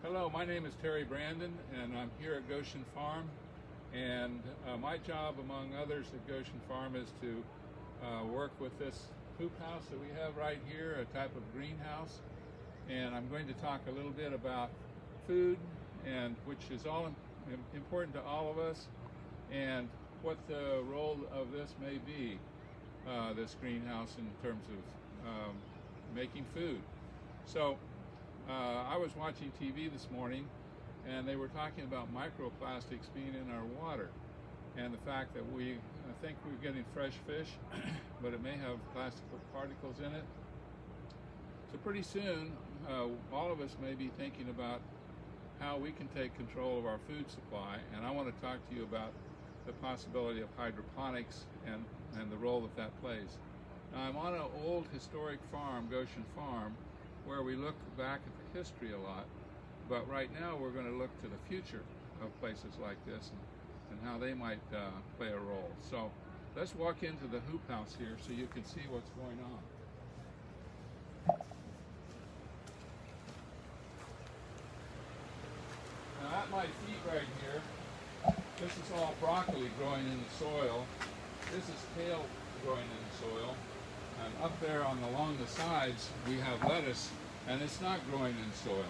Hello, my name is Terry Brandon, and I'm here at Goshen Farm. And my job, among others at Goshen Farm, is to work with this hoop house that we have right here, a type of greenhouse. And I'm going to talk a little bit about food, and which is all important to all of us, and what the role of this may be, this greenhouse, in terms of making food. So I was watching TV this morning, and they were talking about microplastics being in our water, and the fact that I think we're getting fresh fish, but it may have plastic particles in it. So pretty soon, all of us may be thinking about how we can take control of our food supply, and I want to talk to you about the possibility of hydroponics and the role that plays. Now, I'm on an old historic farm, Goshen Farm, where we look back at the history a lot, but right now we're going to look to the future of places like this and how they might play a role. So let's walk into the hoop house here so you can see what's going on. Now at my feet right here, this is all broccoli growing in the soil. This is kale growing in the soil. And up there along the sides, we have lettuce, and it's not growing in soil.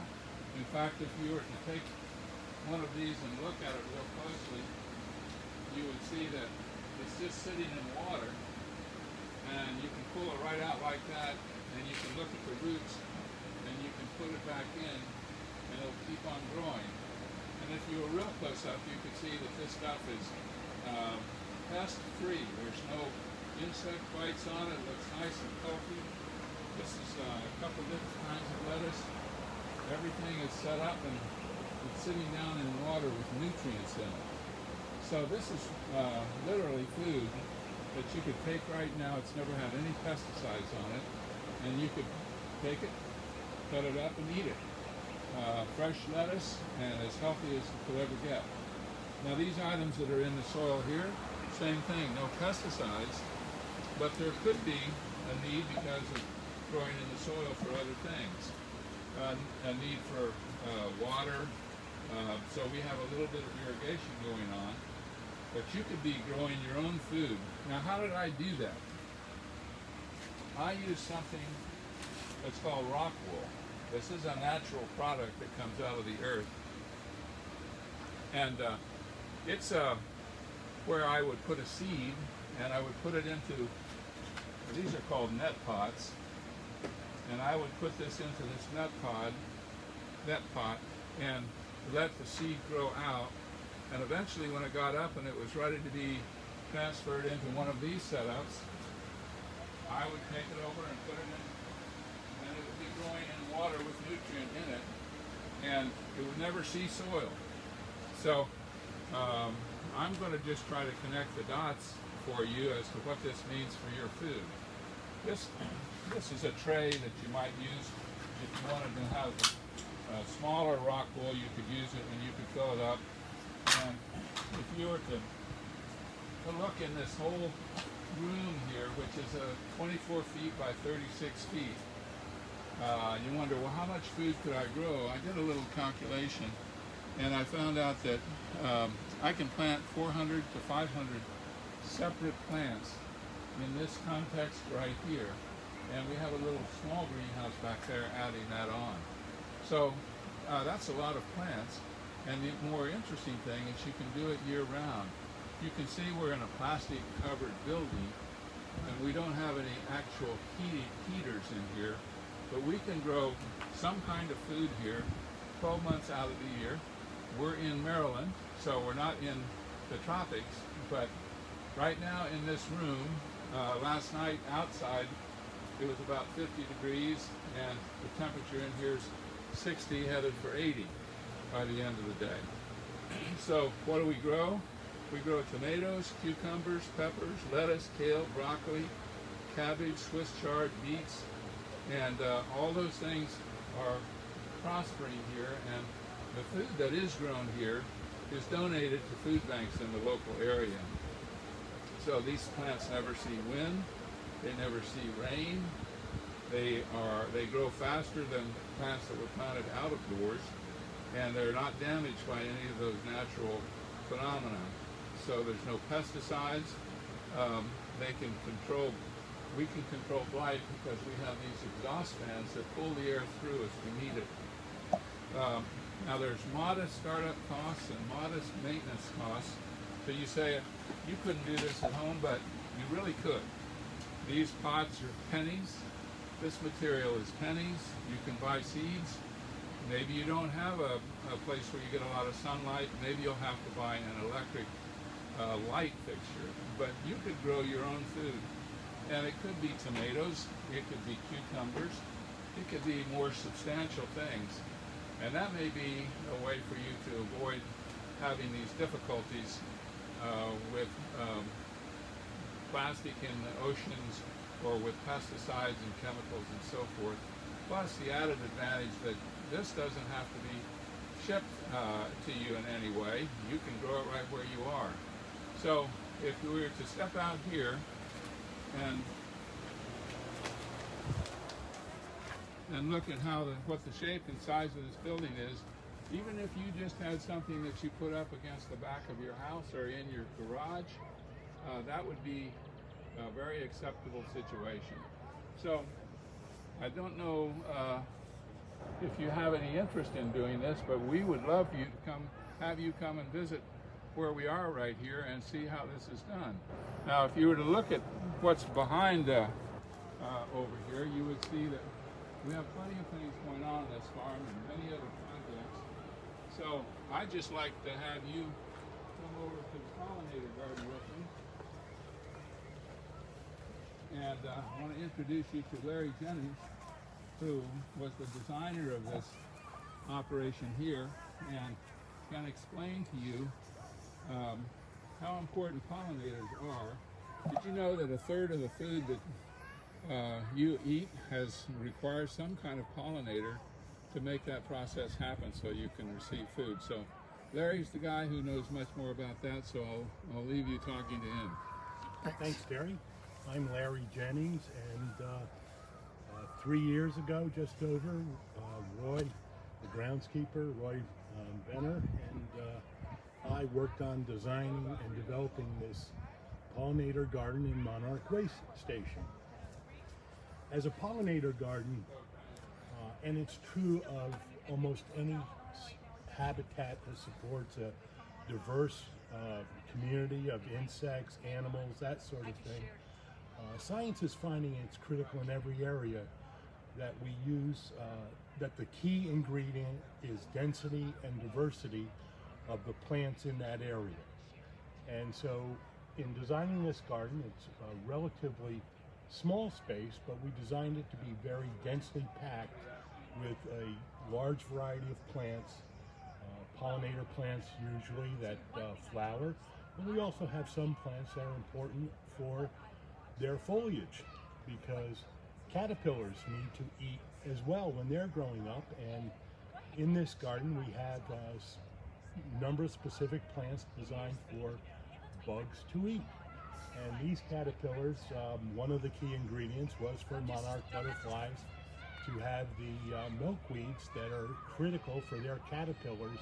In fact, if you were to take one of these and look at it real closely, you would see that it's just sitting in water, and you can pull it right out like that, and you can look at the roots, and you can put it back in, and it'll keep on growing. And if you were real close up, you could see that this stuff is pest-free. There's no insect bites on it. It looks nice and healthy. This is a couple different kinds of lettuce. Everything is set up and it's sitting down in water with nutrients in it. So this is literally food that you could take right now. It's never had any pesticides on it, and you could take it, cut it up, and eat it. Fresh lettuce and as healthy as you could ever get. Now these items that are in the soil here, same thing, no pesticides. But there could be a need, because of growing in the soil, for other things. A need for water. So we have a little bit of irrigation going on. But you could be growing your own food. Now, how did I do that? I use something that's called rock wool. This is a natural product that comes out of the earth. And it's where I would put a seed, and I would put it into, these are called net pots, and I would put this into this net pot, and let the seed grow out, and eventually when it got up and it was ready to be transferred into one of these setups, I would take it over and put it in, and it would be growing in water with nutrient in it, and it would never see soil. So I'm going to just try to connect the dots for you as to what this means for your food. This is a tray that you might use if you wanted to have a smaller rock wool. You could use it and you could fill it up. And if you were to look in this whole room here, which is 24 feet by 36 feet, you wonder, well, how much food could I grow? I did a little calculation, and I found out that I can plant 400 to 500 separate plants in this context right here, and we have a little small greenhouse back there adding that on. So that's a lot of plants, and the more interesting thing is you can do it year-round. You can see we're in a plastic covered building, and we don't have any actual heaters in here, but we can grow some kind of food here 12 months out of the year. We're in Maryland, so we're not in the tropics, but right now in this room, last night outside, it was about 50 degrees, and the temperature in here is 60, headed for 80 by the end of the day. So what do we grow? We grow tomatoes, cucumbers, peppers, lettuce, kale, broccoli, cabbage, Swiss chard, beets, and all those things are prospering here, and the food that is grown here is donated to food banks in the local area. So these plants never see wind, they never see rain, they grow faster than plants that were planted out of doors, and they're not damaged by any of those natural phenomena. So there's no pesticides. They can control, we can control blight because we have these exhaust fans that pull the air through if we need it. Now there's modest startup costs and modest maintenance costs. So you say you couldn't do this at home, but you really could. These pots are pennies. This material is pennies. You can buy seeds. Maybe you don't have a place where you get a lot of sunlight. Maybe you'll have to buy an electric light fixture. But you could grow your own food. And it could be tomatoes. It could be cucumbers. It could be more substantial things. And that may be a way for you to avoid having these difficulties with plastic in the oceans or with pesticides and chemicals and so forth. Plus the added advantage that this doesn't have to be shipped to you in any way. You can grow it right where you are. So if we were to step out here and look at how what the shape and size of this building is, even if you just had something that you put up against the back of your house or in your garage, that would be a very acceptable situation. So I don't know if you have any interest in doing this, but we would love for you to have you come and visit where we are right here and see how this is done. Now, if you were to look at what's behind over here, you would see that we have plenty of things going on in this farm and many other projects. So I'd just like to have you come over to the pollinator garden with me. And I want to introduce you to Larry Jennings, who was the designer of this operation here and can explain to you how important pollinators are. Did you know that a third of the food that you eat requires some kind of pollinator to make that process happen so you can receive food? So Larry's the guy who knows much more about that, so I'll leave you talking to him. Thanks, Terry. I'm Larry Jennings, and 3 years ago, just over, Roy, the groundskeeper, Roy Benner, and I worked on designing and developing this pollinator garden in Monarch Way Station. As a pollinator garden, and it's true of almost any habitat that supports a diverse community of insects, animals, that sort of thing, science is finding it's critical in every area that we use, that the key ingredient is density and diversity of the plants in that area. And so in designing this garden, it's a relatively small space, but we designed it to be very densely packed with a large variety of plants, pollinator plants usually that flower, and we also have some plants that are important for their foliage because caterpillars need to eat as well when they're growing up, and in this garden we have a number of specific plants designed for bugs to eat. And these caterpillars, one of the key ingredients was for monarch butterflies to have the milkweeds that are critical for their caterpillars,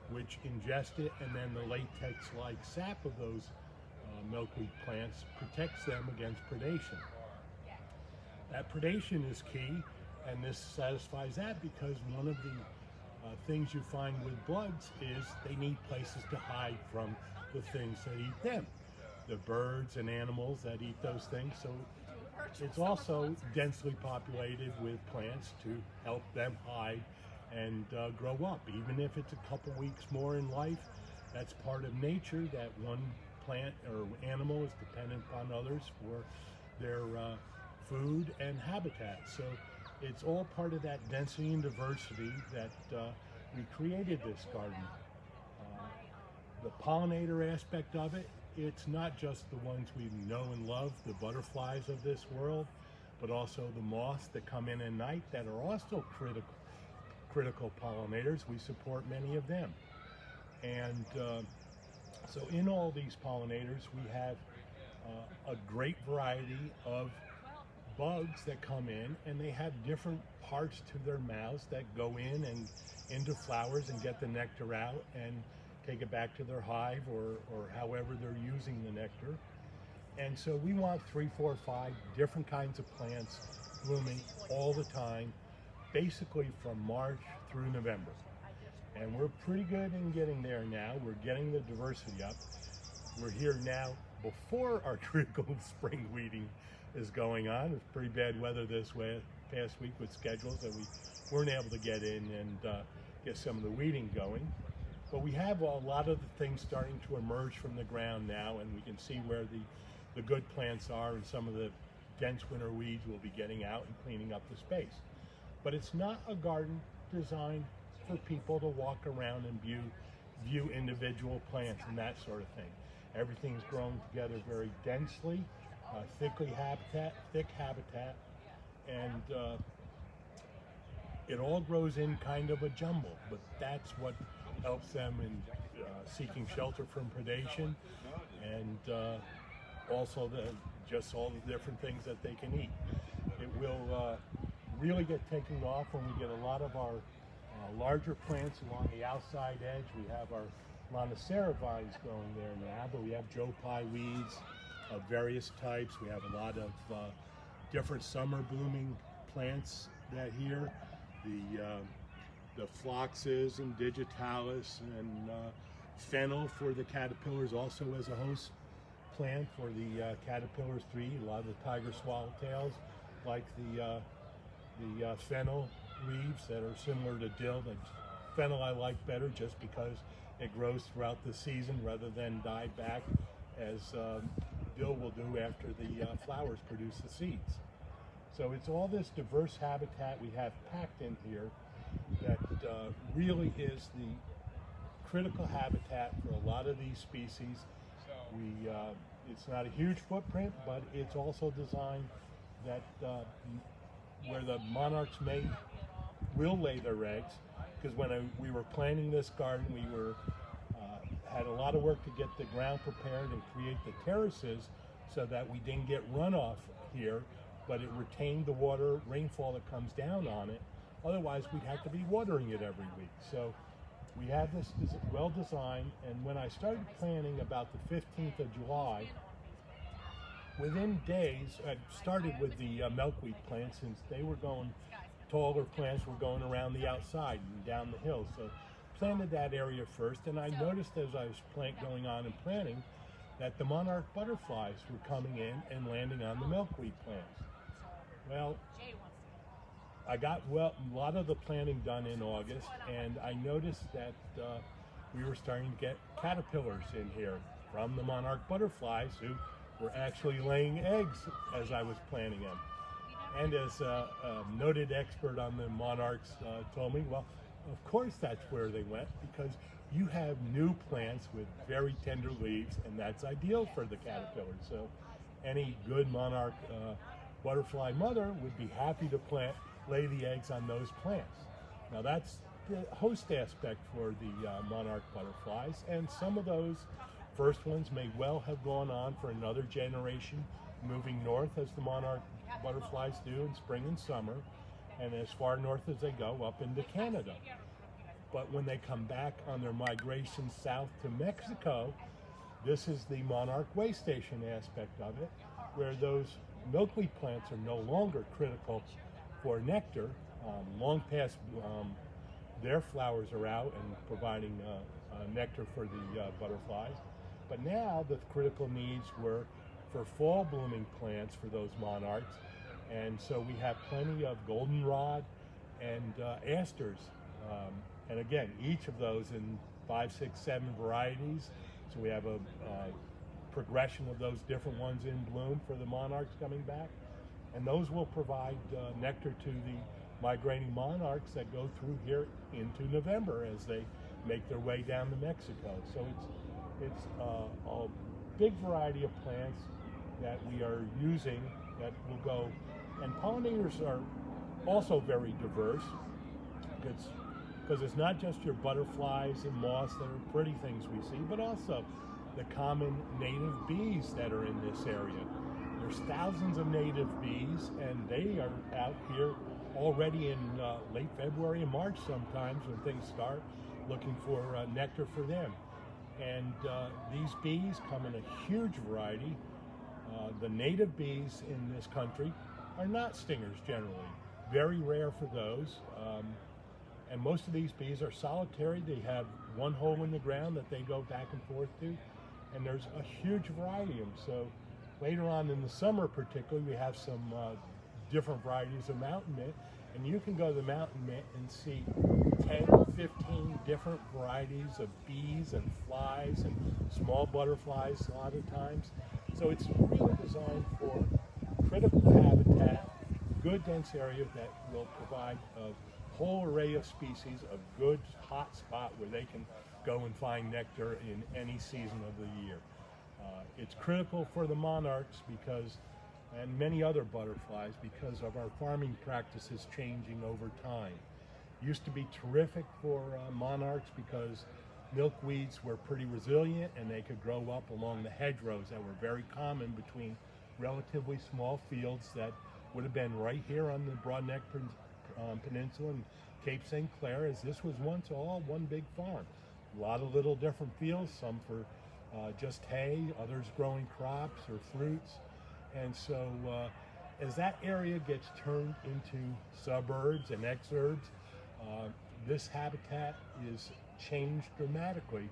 which ingest it, and then the latex-like sap of those milkweed plants protects them against predation. That predation is key, and this satisfies that because one of the things you find with bugs is they need places to hide from the things that eat them, the birds and animals that eat those things. So it's also densely populated with plants to help them hide and grow up. Even if it's a couple weeks more in life, that's part of nature, that one plant or animal is dependent upon others for their food and habitat. So it's all part of that density and diversity that we created this garden. The pollinator aspect of it, it's not just the ones we know and love, the butterflies of this world, but also the moths that come in at night that are also critical pollinators. We support many of them. And so in all these pollinators, we have a great variety of bugs that come in, and they have different parts to their mouths that go in and into flowers and get the nectar out and take it back to their hive or however they're using the nectar. And so we want 3, 4, 5 different kinds of plants blooming all the time, basically from March through November. And we're pretty good in getting there now. We're getting the diversity up. We're here now before our critical spring weeding is going on. It's pretty bad weather this past week with schedules that we weren't able to get in and get some of the weeding going. But we have a lot of the things starting to emerge from the ground now, and we can see where the good plants are, and some of the dense winter weeds will be getting out and cleaning up the space. But it's not a garden designed for people to walk around and view individual plants and that sort of thing. Everything's grown together very densely, thick habitat, and it all grows in kind of a jumble, but that's what helps them in seeking shelter from predation, and also just all the different things that they can eat. It will really get taken off when we get a lot of our larger plants along the outside edge. We have our Lonicera vines growing there now, but we have Joe Pye weeds of various types. We have a lot of different summer blooming plants that here. The phloxes and digitalis and fennel for the caterpillars, also as a host plant for the caterpillars to eat. A lot of the tiger swallowtails like the fennel leaves that are similar to dill. The fennel I like better just because it grows throughout the season rather than die back as dill will do after the flowers produce the seeds. So it's all this diverse habitat we have packed in here that really is the critical habitat for a lot of these species. It's not a huge footprint, but it's also designed that where the monarchs will lay their eggs. Because when we were planning this garden, we had a lot of work to get the ground prepared and create the terraces so that we didn't get runoff here, but it retained the water, rainfall that comes down on it. Otherwise, we'd have to be watering it every week. So we had this well designed, and when I started planning about the 15th of July, within days, I started with the milkweed plants, since they were taller plants were going around the outside and down the hill. So planted that area first, and I noticed as I was going on and planting that the monarch butterflies were coming in and landing on the milkweed plants. Well, I got a lot of the planting done in August, and I noticed that we were starting to get caterpillars in here from the monarch butterflies who were actually laying eggs as I was planting them. And as a noted expert on the monarchs told me, well, of course that's where they went, because you have new plants with very tender leaves, and that's ideal for the caterpillars. So any good monarch butterfly mother would be happy to lay the eggs on those plants. Now that's the host aspect for the monarch butterflies, and some of those first ones may well have gone on for another generation, moving north as the monarch butterflies do in spring and summer, and as far north as they go up into Canada. But when they come back on their migration south to Mexico, this is the monarch way station aspect of it, where those milkweed plants are no longer critical for nectar. Long past their flowers are out and providing nectar for the butterflies. But now the critical needs were for fall blooming plants for those monarchs. And so we have plenty of goldenrod and asters. And again, each of those in 5, 6, 7 varieties. So we have a progression of those different ones in bloom for the monarchs coming back. And those will provide nectar to the migrating monarchs that go through here into November as they make their way down to Mexico. So it's a big variety of plants that we are using that will go. And pollinators are also very diverse. Because it's not just your butterflies and moths that are pretty things we see, but also the common native bees that are in this area. There's thousands of native bees, and they are out here already in late February and March sometimes when things start, looking for nectar for them. And these bees come in a huge variety. The native bees in this country are not stingers generally. Very rare for those. And most of these bees are solitary. They have one hole in the ground that they go back and forth to. And there's a huge variety of them. So later on in the summer particularly, we have some different varieties of mountain mint. And you can go to the mountain mint and see 10, 15 different varieties of bees and flies and small butterflies a lot of times. So it's really designed for critical habitat, good dense area that will provide a whole array of species, a good hot spot where they can go and find nectar in any season of the year. It's critical for the monarchs because, and many other butterflies, because of our farming practices changing over time. Used to be terrific for monarchs because milkweeds were pretty resilient and they could grow up along the hedgerows that were very common between relatively small fields that would have been right here on the Broadneck Peninsula and Cape St. Clair, as this was once all one big farm. A lot of little different fields, some for just hay, others growing crops or fruits. And so as that area gets turned into suburbs and exurbs, this habitat is changed dramatically,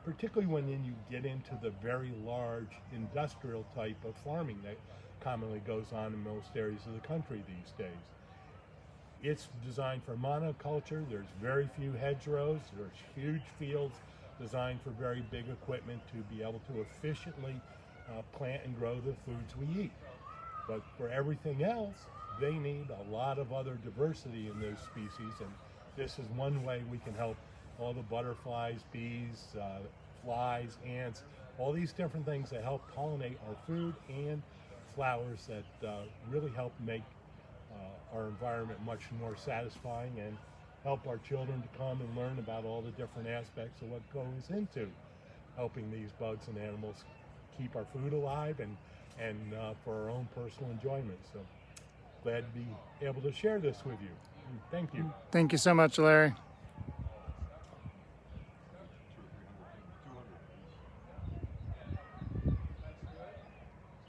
particularly when then you get into the very large industrial type of farming that commonly goes on in most areas of the country these days. It's designed for monoculture. There's very few hedgerows. There's huge fields designed for very big equipment to be able to efficiently plant and grow the foods we eat. But for everything else, they need a lot of other diversity in those species, and this is one way we can help all the butterflies, bees, flies, ants, all these different things that help pollinate our food and flowers that really help make our environment much more satisfying and help our children to come and learn about all the different aspects of what goes into helping these bugs and animals keep our food alive and for our own personal enjoyment. So glad to be able to share this with you. Thank you. Thank you so much, Larry.